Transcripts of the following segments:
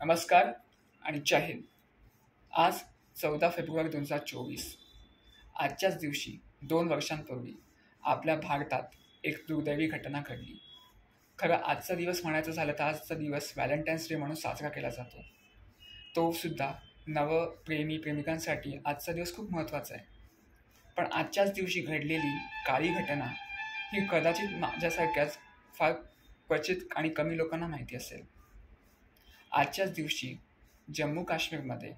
नमस्कार आणि जय हिंद. आज 14 फेब्रुवारी 2024. आजच्याच दिवशी 2 वर्षांपूर्वी आपल्या भारतात एक दुर्दैवी घटना घडली. खरं आजचा दिवस म्हणायचं झालं तर आजचा दिवस व्हॅलेंटाईन्स डे म्हणून साजरा केला जातो. तो सुद्धा प्रेमिकांसाठी आजचा दिवस खूप महत्त्वाचा आहे. पण आजच्याच दिवशी घडलेली काळी घटना ही कदाचित माझ्यासारख्याच फार क्वचित आणि कमी लोकांना माहिती असेल. आजच्याच दिवशी जम्मू काश्मीरमध्ये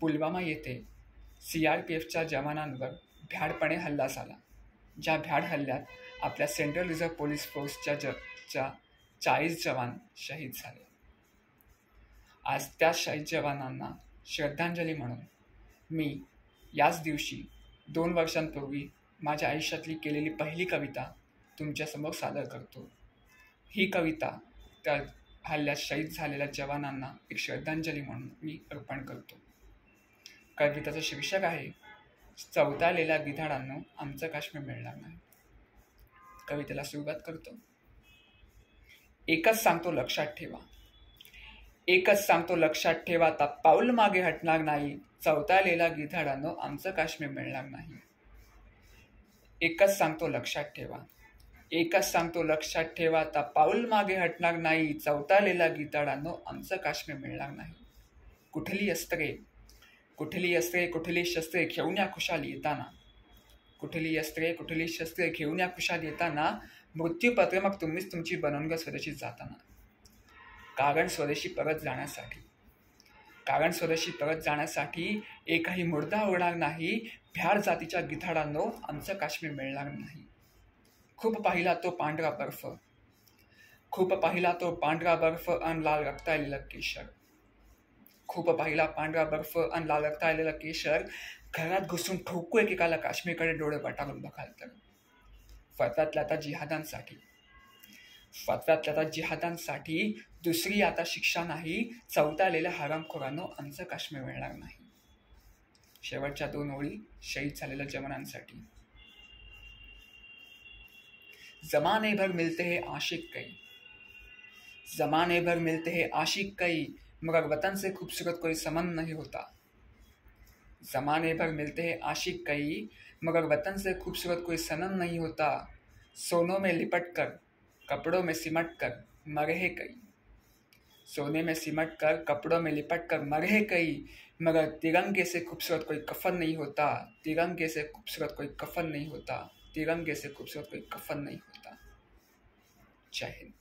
पुलवामा येथे CRPFच्या जवानांवर भ्याडपणे हल्ला झाला. ज्या भ्याड हल्ल्यात आपल्या सेंट्रल रिझर्व्ह पोलीस फोर्सच्या 40 जवान शहीद झाले. आज त्या शहीद जवानांना श्रद्धांजली म्हणून मी याच दिवशी 2 वर्षांपूर्वी माझ्या आयुष्यातली केलेली पहिली कविता तुमच्यासमोर सादर करतो. ही कविता त्या हल्ल्यात शहीद झालेल्या जवानांना एक श्रद्धांजली म्हणून मी अर्पण करतो. कवितेचं शीर्षक आहे चवताळलेल्या गिधाडांनो आमचं काश्मीर मिळणार नाही. कवितेला सुरुवात करतो. एकच सांगतो लक्षात ठेवा, एकच सांगतो लक्षात ठेवा, आता पाऊल मागे हटणार नाही. चवताळलेल्या गिधाडांनो आमचं काश्मीर मिळणार नाही. एकच सांगतो लक्षात ठेवा, एकच सांगतो लक्षात ठेवा, आता पाऊल मागे हटणार नाही. चवताळलेल्या गिधाडांनो आमचं काश्मीर मिळणार नाही. कुठली अस्त्रे, कुठली अस्त्रे, कुठली शस्त्रे घेऊन या खुशाल येताना, कुठली अस्त्रे, कुठली शस्त्रे घेऊन या खुशाल येताना, मृत्यूपत्र मग तुम्हीच तुमची बनवून ग स्वदेशी जाताना. कारण स्वदेशी परत जाण्यासाठी, कारण स्वदेशी परत जाण्यासाठी एकही मुर्दा उडणार नाही. भ्याड जातीच्या गिधाडांनो आमचं काश्मीर मिळणार नाही. खूप पाहिला तो पांढरा बर्फ, खूप पाहिला तो पांढरा बर्फ अन लाल रक्ताळलेलं केशर, खूप पाहिला पांढरा बर्फ अन लाल रक्ताळलेलं केशर. घरात घुसून ठोकू एकेकाला काश्मीरकडे डोळे बटावून बघाल तर. फतव्यातल्या आता जिहादांसाठी, फतव्यातल्या आता जिहादांसाठी दुसरी आता शिक्षा नाही. चवताळलेल्या हरामखोरांनो आमचं काश्मीर मिळणार नाही. शेवटच्या 2 ओळी शहीद झालेल्या जवानांसाठी. जमाने भर मिलते हैं आशिक कई, जमाने भर मिलते हैं आशिक कई, मगर वतन से खूबसूरत कोई समन नहीं होता. जमाने भर मिलते हैं आशिक कई, मगर वतन से खूबसूरत कोई सनम नहीं होता. सोनों में लिपट कर कपड़ों में सिमट कर मरे कई, सोने में सिमट कर कपड़ों में लिपट कर मरे कई, मगर तिरंगे से खूबसूरत कोई कफन नहीं होता. तिरंगे से खूबसूरत कोई कफन नहीं होता. तिरंगे से खूबसूरत कोई कफन नहीं होता. जय हिंद.